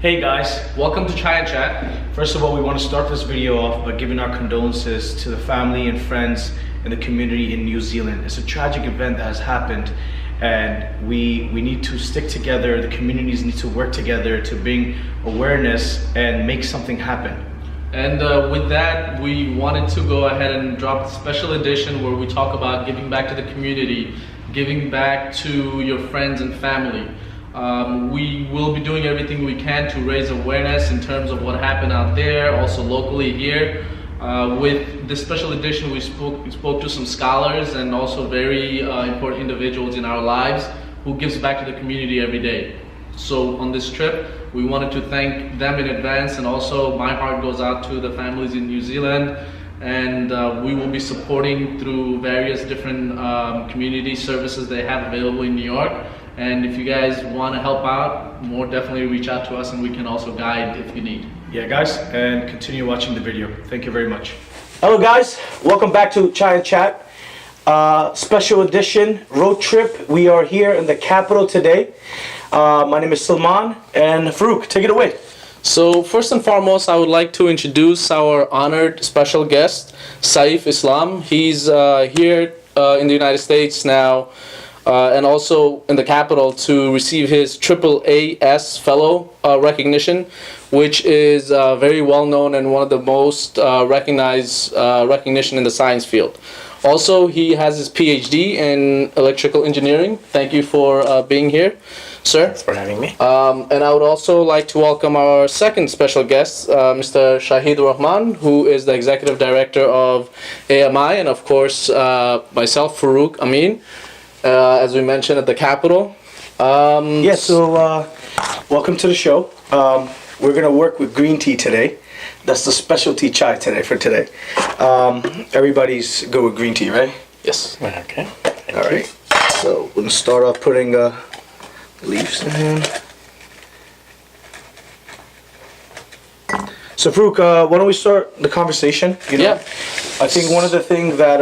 Hey guys, welcome to Chai and Chat. First of all, we want to start this video off by giving our condolences to the family and friends and the community in New Zealand. It's a tragic event that has happened, and we need to stick together. The communities need to work together to bring awareness and make something happen. And with that, we wanted to go ahead and drop a special edition where we talk about giving back to the community, giving back to your friends and family. We will be doing everything we can to raise awareness in terms of what happened out there, also locally here. With this special edition, we spoke to some scholars and also very important individuals in our lives who gives back to the community every day. So on this trip, we wanted to thank them in advance, and also my heart goes out to the families in New Zealand. And we will be supporting through various different community services they have available in New York. And if you guys want to help out, more definitely reach out to us, and we can also guide if you need. Yeah guys, and continue watching the video. Thank you very much. Hello guys, welcome back to Chai and Chat. Special edition road trip. We are here in the capital today. My name is Salman, and Farouk, take it away. So first and foremost, I would like to introduce our honored special guest, Saif Islam. He's here in the United States now, and also in the capital to receive his AAAS fellow recognition, which is very well known and one of the most recognized recognition in the science field. Also, he has his PhD in electrical engineering. Thank you for being here, sir. Thanks for having me. And I would also like to welcome our second special guest, Mr. Shahid Rahman, who is the executive director of AMI, and of course myself, Farouk Amin, as we mentioned at the Capitol. Welcome to the show. We're going to work with green tea today. That's the specialty chai today for today. Everybody's good with green tea, right? Yes. Okay. All right. So we're going to start off putting leaves in. So Farouk, why don't we start the conversation? Yeah. I think one of the things that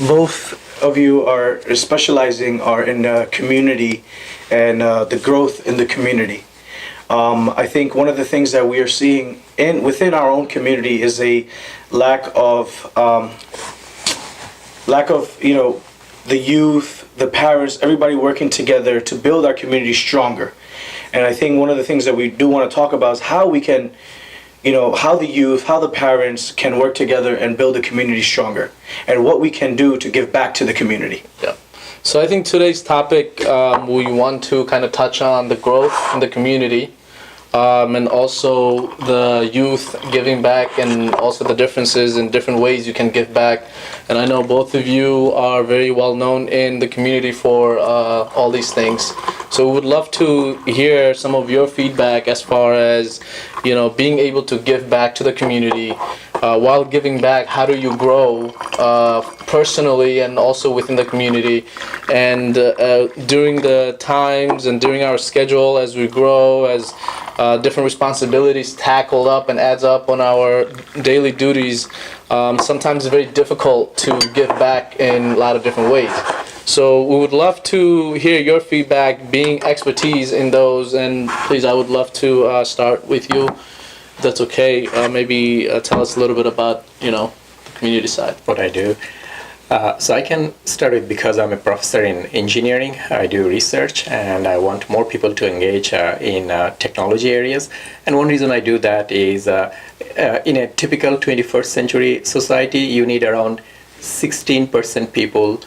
both of you are specializing are in community and the growth in the community. I think one of the things that we are seeing within our own community is a lack of the youth, the parents, everybody working together to build our community stronger. And I think one of the things that we do want to talk about is how we can, how the youth, how the parents can work together and build the community stronger, and what we can do to give back to the community. Yeah. So I think today's topic, we want to kind of touch on the growth in the community, and also the youth giving back, and also the differences in different ways you can give back. And I know both of you are very well known in the community for all these things. So we would love to hear some of your feedback as far as, being able to give back to the community. While giving back, how do you grow personally and also within the community? And during the times and during our schedule as we grow, as different responsibilities tackled up and adds up on our daily duties, sometimes it's very difficult to give back in a lot of different ways. So we would love to hear your feedback, being expertise in those. And please, I would love to start with you. If that's okay. Maybe tell us a little bit about, the community side. What I do. So I can start with, because I'm a professor in engineering, I do research, and I want more people to engage in technology areas. And one reason I do that is in a typical 21st century society, you need around 16% people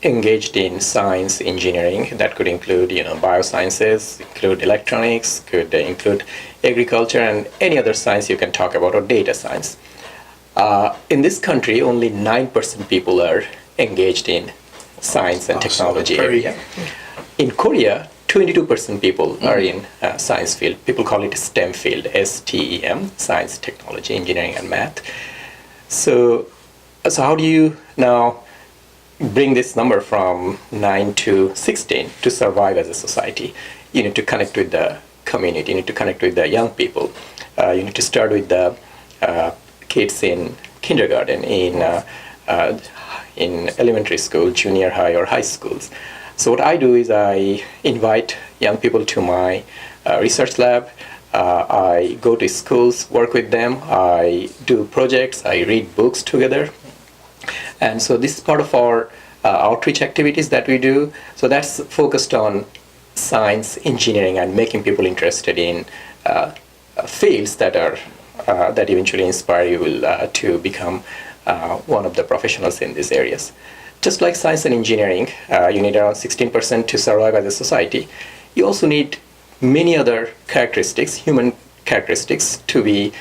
engaged in science, engineering. That could include, biosciences, include electronics, could include agriculture, and any other science you can talk about, or data science. In this country, only 9% people are engaged in science and technology area. In Korea, 22% people are in science field. People call it STEM field, STEM, science, technology, engineering, and math. So how do you now bring this number from 9 to 16 to survive as a society? You need to connect with the community. You need to connect with the young people. You need to start with the kids in kindergarten, in elementary school, junior high, or high schools. So what I do is I invite young people to my research lab. I go to schools, work with them. I do projects. I read books together. And so this is part of our outreach activities that we do. So that's focused on science, engineering, and making people interested in fields that are that eventually inspire you to become one of the professionals in these areas. Just like science and engineering, you need around 16% to survive as a society. You also need many other characteristics, human characteristics, to be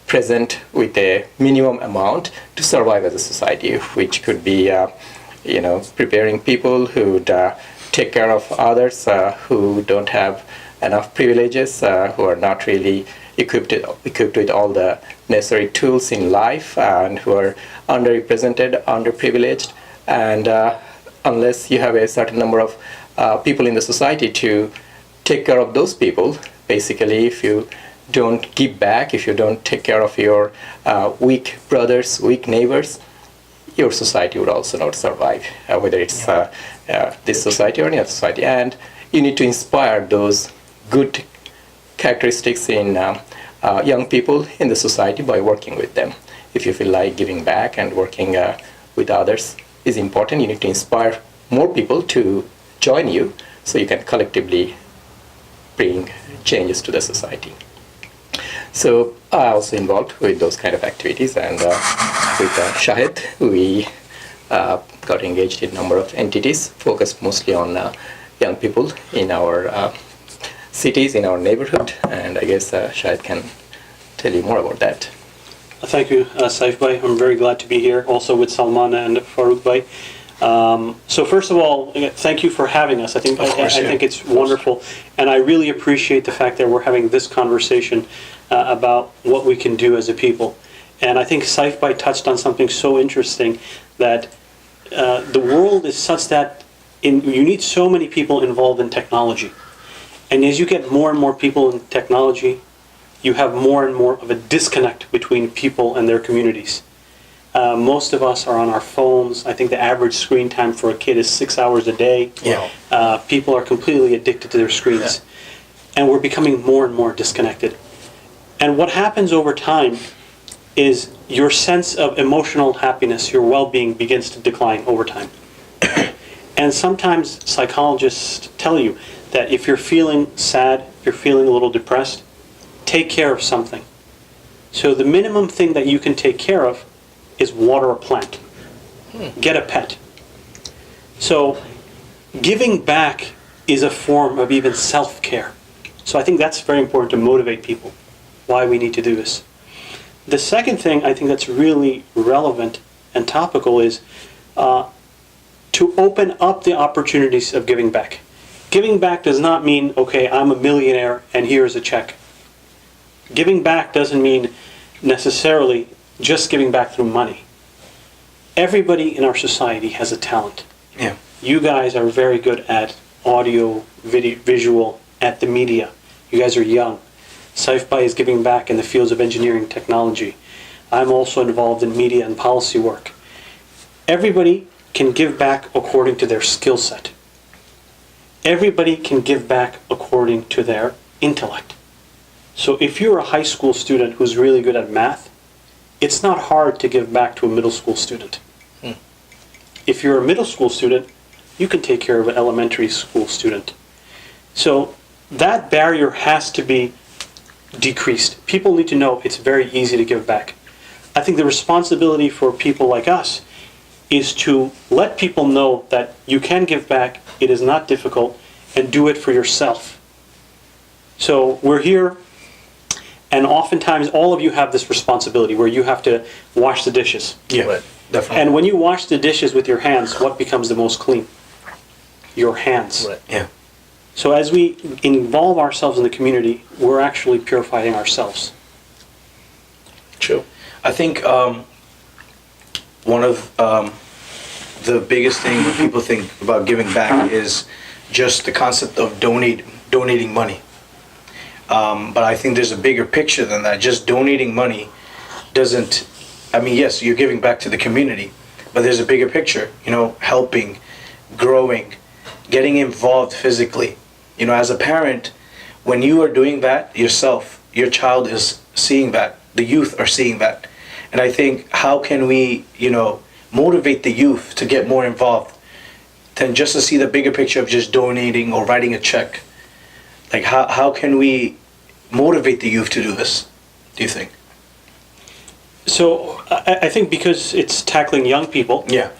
present with a minimum amount to survive as a society, which could be, preparing people who would take care of others who don't have enough privileges, who are not really equipped with all the necessary tools in life, and who are underrepresented, underprivileged, and unless you have a certain number of people in the society to take care of those people, basically, if you don't give back, if you don't take care of your weak brothers, weak neighbors, your society would also not survive, whether it's this society or any other society. And you need to inspire those good characteristics in young people in the society by working with them. If you feel like giving back and working with others is important, you need to inspire more people to join you so you can collectively bring changes to the society. So I also involved with those kind of activities, and with Shahid, we got engaged in a number of entities focused mostly on young people in our cities, in our neighborhood, and I guess Shahid can tell you more about that. Thank you, Saif Bhai. I'm very glad to be here, also with Salman and Farooq Bhai. So first of all, thank you for having us. I think it's wonderful, and I really appreciate the fact that we're having this conversation about what we can do as a people. And I think Saif Bhai touched on something so interesting, that the world is such that you need so many people involved in technology. And as you get more and more people in technology, you have more and more of a disconnect between people and their communities. Most of us are on our phones. I think the average screen time for a kid is 6 hours a day. Yeah. People are completely addicted to their screens. Yeah. And we're becoming more and more disconnected. And what happens over time is your sense of emotional happiness, your well-being begins to decline over time. And sometimes psychologists tell you that if you're feeling sad, if you're feeling a little depressed, take care of something. So the minimum thing that you can take care of is water a plant. Get a pet. So giving back is a form of even self-care. So I think that's very important to motivate people, why we need to do this. The second thing I think that's really relevant and topical is to open up the opportunities of giving back. Giving back does not mean, okay, I'm a millionaire and here's a check. Giving back doesn't mean necessarily just giving back through money. Everybody in our society has a talent. Yeah. You guys are very good at audio, video, visual, at the media. You guys are young. Saif Bhai is giving back in the fields of engineering technology. I'm also involved in media and policy work. Everybody can give back according to their skill set. Everybody can give back according to their intellect. So if you're a high school student who's really good at math, it's not hard to give back to a middle school student. If you're a middle school student, you can take care of an elementary school student. So that barrier has to be decreased. People need to know it's very easy to give back. I think the responsibility for people like us is to let people know that you can give back, it is not difficult, and do it for yourself. So we're here, and oftentimes all of you have this responsibility where you have to wash the dishes. Yeah, right. Definitely. And when you wash the dishes with your hands, what becomes the most clean? Your hands. Right. Yeah. So as we involve ourselves in the community, we're actually purifying ourselves. True. I think one of the biggest thing when people think about giving back is just the concept of donating money. But I think there's a bigger picture than that. Just donating money doesn't, I mean, yes, you're giving back to the community, but there's a bigger picture, helping, growing, getting involved physically. As a parent, when you are doing that yourself, your child is seeing that. The youth are seeing that. And I think, how can we, motivate the youth to get more involved than just to see the bigger picture of just donating or writing a check? Like, how can we motivate the youth to do this, do you think? So I think because it's tackling young people, Yeah.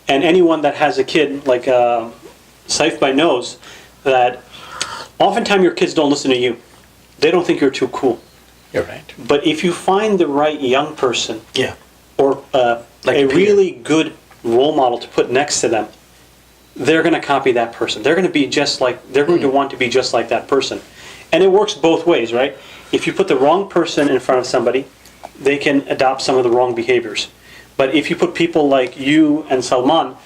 and anyone that has a kid, like Saif knows that oftentimes your kids don't listen to you. They don't think you're too cool. You're right. But if you find the right young person, Yeah. or Like a Peter. really good role model to put next to them, they're going to copy that person. They're going to be just like, they're going to want to be just like that person. And it works both ways, right? If you put the wrong person in front of somebody, they can adopt some of the wrong behaviors. But if you put people like you and Salman,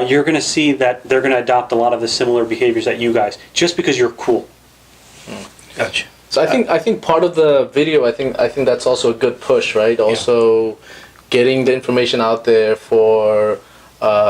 you're going to see that they're going to adopt a lot of the similar behaviors that you guys, just because you're cool. Gotcha. So I think part of the video, I think that's also a good push, right? Also, getting the information out there for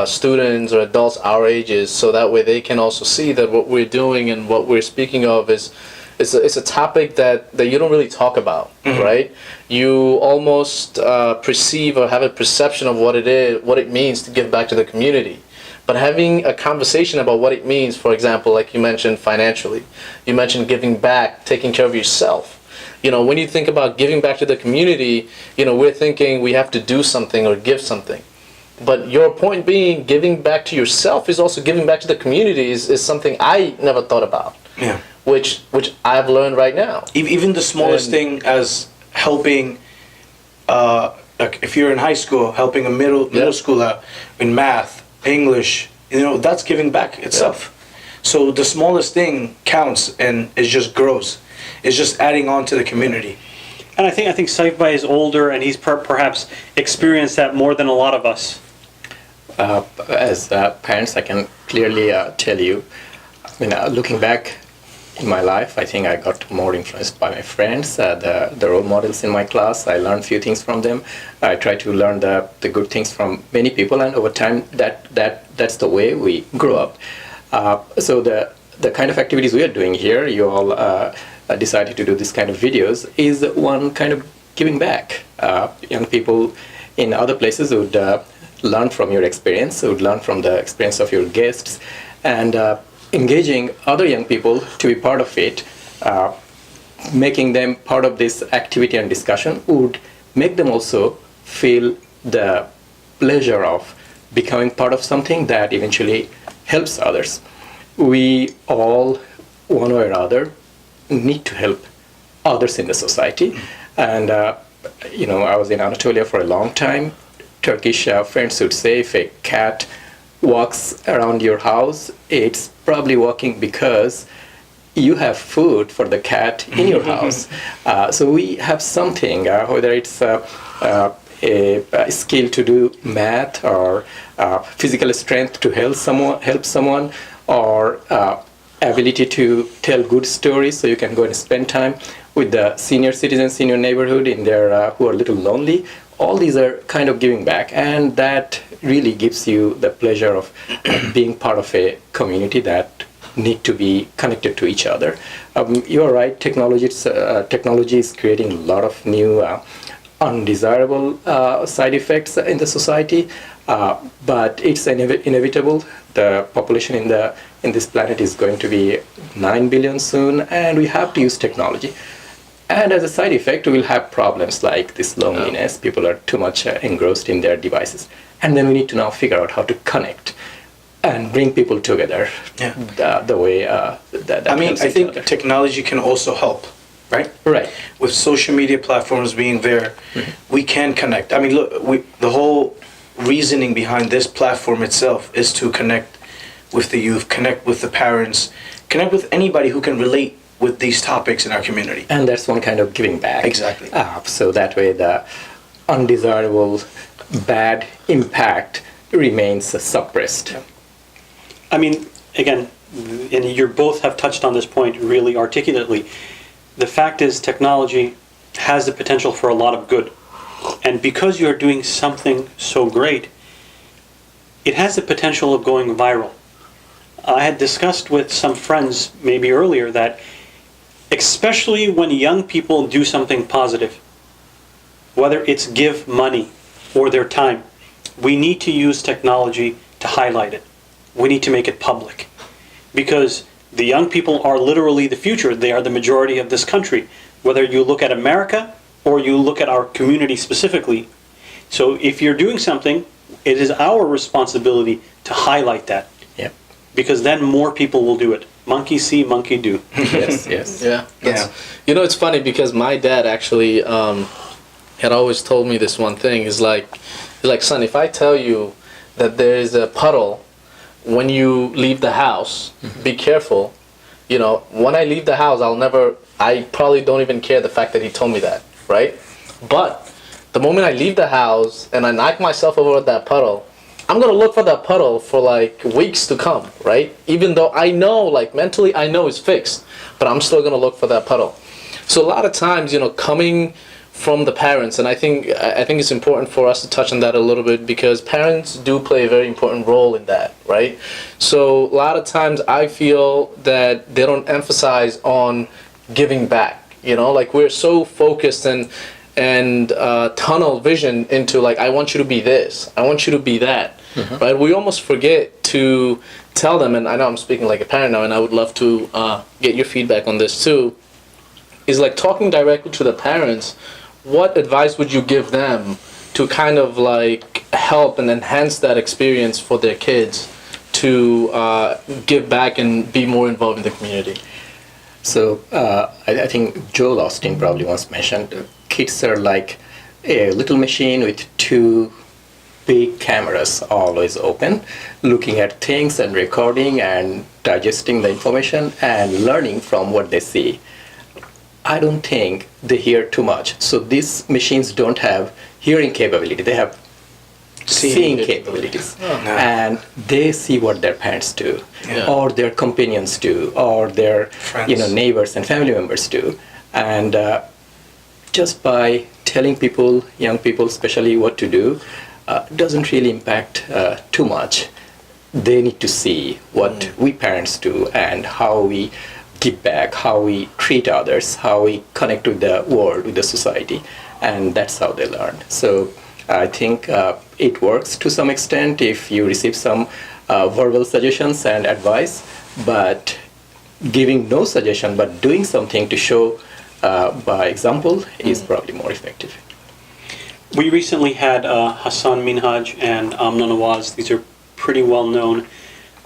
students or adults our ages, so that way they can also see that what we're doing and what we're speaking of is it's a topic that you don't really talk about, right? You almost perceive or have a perception of what it means to give back to the community. But having a conversation about what it means, for example, like you mentioned financially, you mentioned giving back, taking care of yourself. When you think about giving back to the community, we're thinking we have to do something or give something. But your point being, giving back to yourself is also giving back to the community is something I never thought about. Yeah. Which I've learned right now. Even the smallest thing as helping, like if you're in high school, helping a middle schooler in math, English, that's giving back itself. So the smallest thing counts, and it just grows. It's just adding on to the community. And I think Saif is older, and he's perhaps experienced that more than a lot of us. As parents, I can clearly tell you, looking back in my life, I think I got more influenced by my friends, the role models in my class. I learned few things from them. I try to learn the good things from many people, and over time, that's the way we grow up. So the kind of activities we are doing here, you all decided to do this kind of videos, is one kind of giving back. Young people in other places would learn from your experience, would learn from the experience of your guests, and engaging other young people to be part of it, making them part of this activity and discussion would make them also feel the pleasure of becoming part of something that eventually helps others. We all, one way or other, need to help others in the society. And, I was in Anatolia for a long time. Turkish friends would say if a cat walks around your house, it's probably walking because you have food for the cat in your house. So we have something, whether it's a skill to do math or physical strength to help someone, or ability to tell good stories so you can go and spend time with the senior citizens in your neighborhood who are a little lonely. All these are kind of giving back, and that really gives you the pleasure of being part of a community that need to be connected to each other. You're right, technology is creating a lot of new undesirable side effects in the society, but it's inevitable. The population in this planet is going to be 9 billion soon, and we have to use technology. And as a side effect, we'll have problems like this loneliness. People are too much engrossed in their devices. And then we need to now figure out how to connect and bring people together the way that I helps I each think other. technology can also help, right? Right. With social media platforms being there, we can connect. Look, the whole reasoning behind this platform itself is to connect with the youth, connect with the parents, connect with anybody who can relate with these topics in our community. And that's one kind of giving back. Exactly. So that way the undesirable bad impact remains suppressed. Again, and you both have touched on this point really articulately. The fact is, technology has the potential for a lot of good. And because you're doing something so great, it has the potential of going viral. I had discussed with some friends maybe earlier that especially when young people do something positive, whether it's give money or their time, we need to use technology to highlight it. We need to make it public. Because the young people are literally the future. They are the majority of this country. Whether you look at America or you look at our community specifically. So if you're doing something, it is our responsibility to highlight that. Yeah. Because then more people will do it. Monkey see, monkey do. Yes, yes. Yeah. Yeah. You know, it's funny because my dad actually had always told me this one thing. He's like, son, if I tell you that there is a puddle when you leave the house, be careful. You know, when I leave the house, I probably don't even care the fact that he told me that, right? But the moment I leave the house and I knock myself over at that puddle, I'm gonna look for that puddle for like weeks to come, right? Even though I know, like mentally, I know it's fixed, but I'm still gonna look for that puddle. So a lot of times, you know, coming from the parents, and I think it's important for us to touch on that a little bit because parents do play a very important role in that, right? So a lot of times I feel that they don't emphasize on giving back. You know, like we're so focused and tunnel vision into like, I want you to be this, I want you to be that, right? We almost forget to tell them, and I know I'm speaking like a parent now, and I would love to get your feedback on this too, is like talking directly to the parents. What advice would you give them to kind of like help and enhance that experience for their kids to give back and be more involved in the community? So I think Joel Austin probably once mentioned kids are like a little machine with two big cameras always open, looking at things and recording and digesting the information and learning from what they see. I don't think they hear too much. So these machines don't have hearing capability. They have seeing capabilities. And they see what their parents do, or their companions do, or their Friends. Neighbors and family members do. And just by telling people, young people especially, what to do, doesn't really impact too much. They need to see what we parents do and how we give back, how we treat others, how we connect with the world, with the society, and that's how they learn. So I think it works to some extent if you receive some verbal suggestions and advice, but giving no suggestion but doing something to show by example is probably more effective. We recently had Hassan Minhaj and Amna Nawaz. These are pretty well-known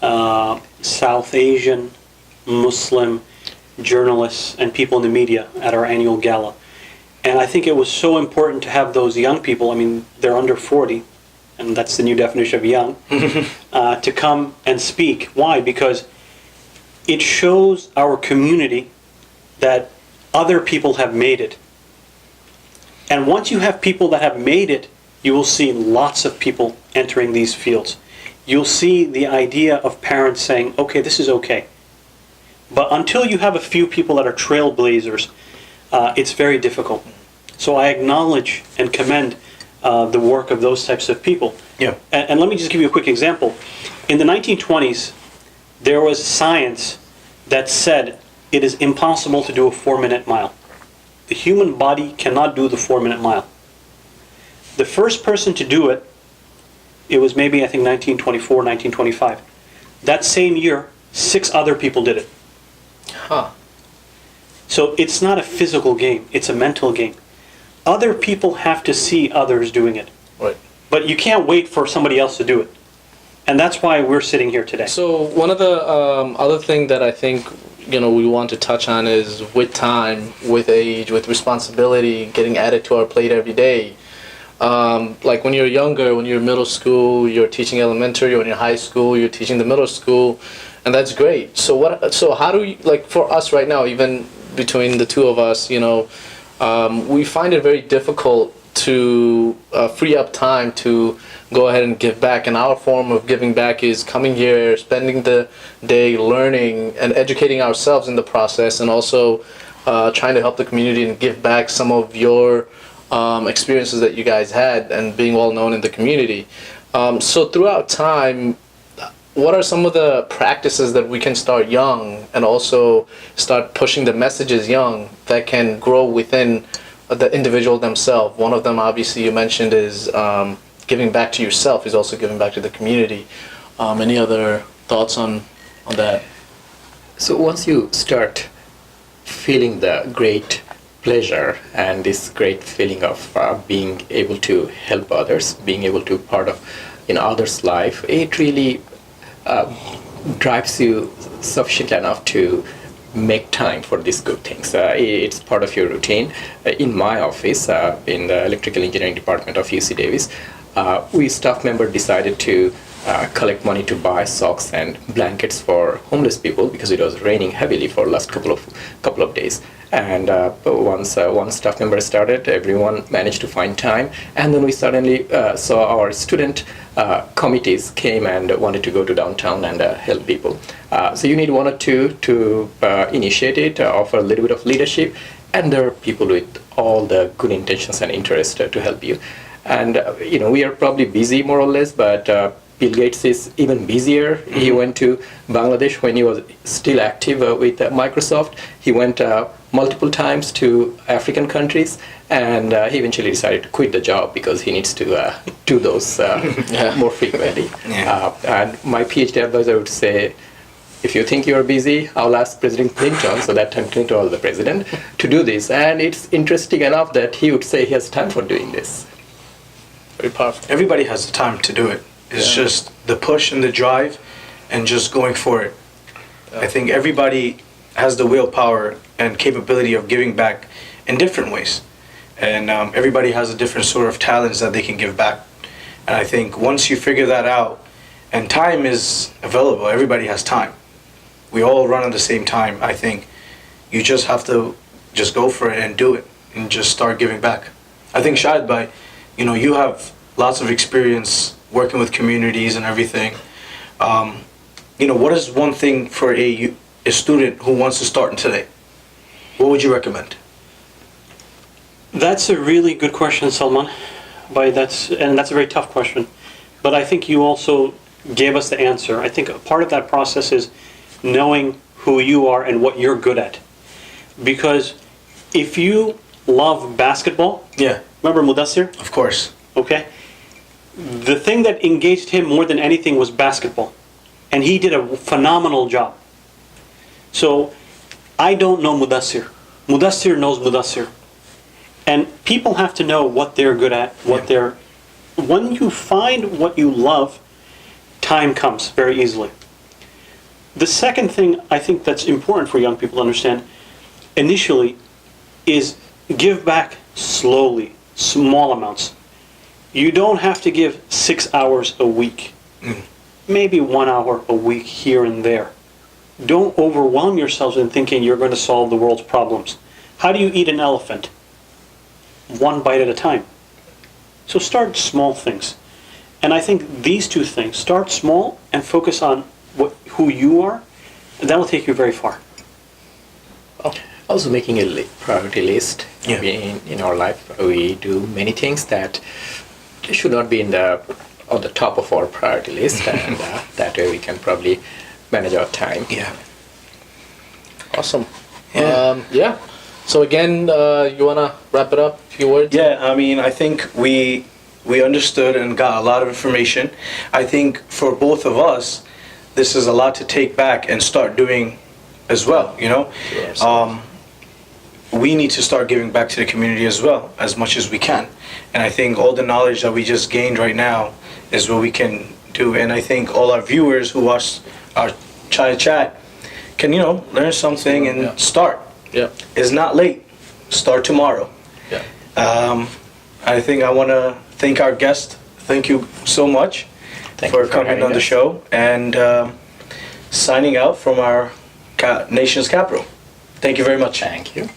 South Asian Muslim journalists and people in the media at our annual gala. And I think it was so important to have those young people, I mean, they're under 40, and that's the new definition of young, to come and speak. Why? Because it shows our community that other people have made it. And once you have people that have made it, you will see lots of people entering these fields. You'll see the idea of parents saying, okay, this is okay. But until you have a few people that are trailblazers, it's very difficult. So I acknowledge and commend the work of those types of people. Yeah. And let me just give you a quick example. In the 1920s, there was science that said it is impossible to do a 4-minute mile. The human body cannot do the 4-minute mile. The first person to do it, it was maybe, I think, 1924, 1925. That same year, 6 other people did it. So it's not a physical game, it's a mental game. Other people have to see others doing it. Right. But you can't wait for somebody else to do it. And that's why we're sitting here today. So one of the other thing that I think we want to touch on is with time, with age, with responsibility getting added to our plate every day. Like when you're younger, when you're in middle school, you're teaching elementary, or when you're high school, you're teaching the middle school, and that's great. So how do you, like for us right now, even between the two of us, we find it very difficult to free up time to go ahead and give back. And our form of giving back is coming here, spending the day learning and educating ourselves in the process, and also trying to help the community and give back some of your experiences that you guys had and being well known in the community. So throughout time, what are some of the practices that we can start young and also start pushing the messages young that can grow within the individual themselves? One of them, obviously, you mentioned is giving back to yourself is also giving back to the community. Any other thoughts on that? So once you start feeling the great pleasure and this great feeling of being able to help others, being able to part of others' life, it really drives you sufficient enough to make time for these good things. It's part of your routine. In my office, in the electrical engineering department of UC Davis, we staff member decided to collect money to buy socks and blankets for homeless people because it was raining heavily for the last couple of days. And once one staff member started, everyone managed to find time. And then we suddenly saw our student committees came and wanted to go to downtown and help people. So you need one or two to initiate it, offer a little bit of leadership, and there are people with all the good intentions and interest to help you. And we are probably busy more or less, but Bill Gates is even busier. Mm-hmm. He went to Bangladesh when he was still active with Microsoft. He went multiple times to African countries, and he eventually decided to quit the job because he needs to do those more frequently. Yeah. And my PhD advisor would say, if you think you're busy, I'll ask President Clinton, so that time Clinton was the president, to do this. And it's interesting enough that he would say he has time for doing this. Very powerful. Everybody has the time to do it. It's just the push and the drive and just going for it. I think everybody has the willpower and capability of giving back in different ways. And everybody has a different sort of talents that they can give back. And I think once you figure that out, and time is available, everybody has time. We all run at the same time. I think you just have to just go for it and do it and just start giving back. I think Shahid Bhai, you have lots of experience working with communities and everything. What is one thing for a student who wants to start today? What would you recommend? That's a really good question, Salman. That's a very tough question. But I think you also gave us the answer. I think a part of that process is knowing who you are and what you're good at. Because if you love basketball, remember Mudassir? Of course. Okay? The thing that engaged him more than anything was basketball. And he did a phenomenal job. So, I don't know Mudassir. Mudassir knows Mudassir. And people have to know what they're good at, when you find what you love, time comes very easily. The second thing I think that's important for young people to understand, initially, is give back slowly, small amounts. You don't have to give 6 hours a week. Maybe 1 hour a week here and there. Don't overwhelm yourselves in thinking you're going to solve the world's problems. How do you eat an elephant? One bite at a time. So start small things. And I think these two things, start small and focus on who you are, and that will take you very far. Also making a priority list. In our life, we do many things that should not be on the top of our priority list, and that way we can probably manage our time. Yeah. Awesome. Yeah. So again, you wanna wrap it up? A few words? Yeah. I think we understood and got a lot of information. I think for both of us, this is a lot to take back and start doing as well. We need to start giving back to the community as well, as much as we can. And I think all the knowledge that we just gained right now is what we can do. And I think all our viewers who watch our Chai Chat can, learn something and start. Yeah. It's not late. Start tomorrow. Yeah. I think I want to thank our guest. Thank you so much for coming on the show. And signing out from our nation's capital. Thank you very much. Thank you.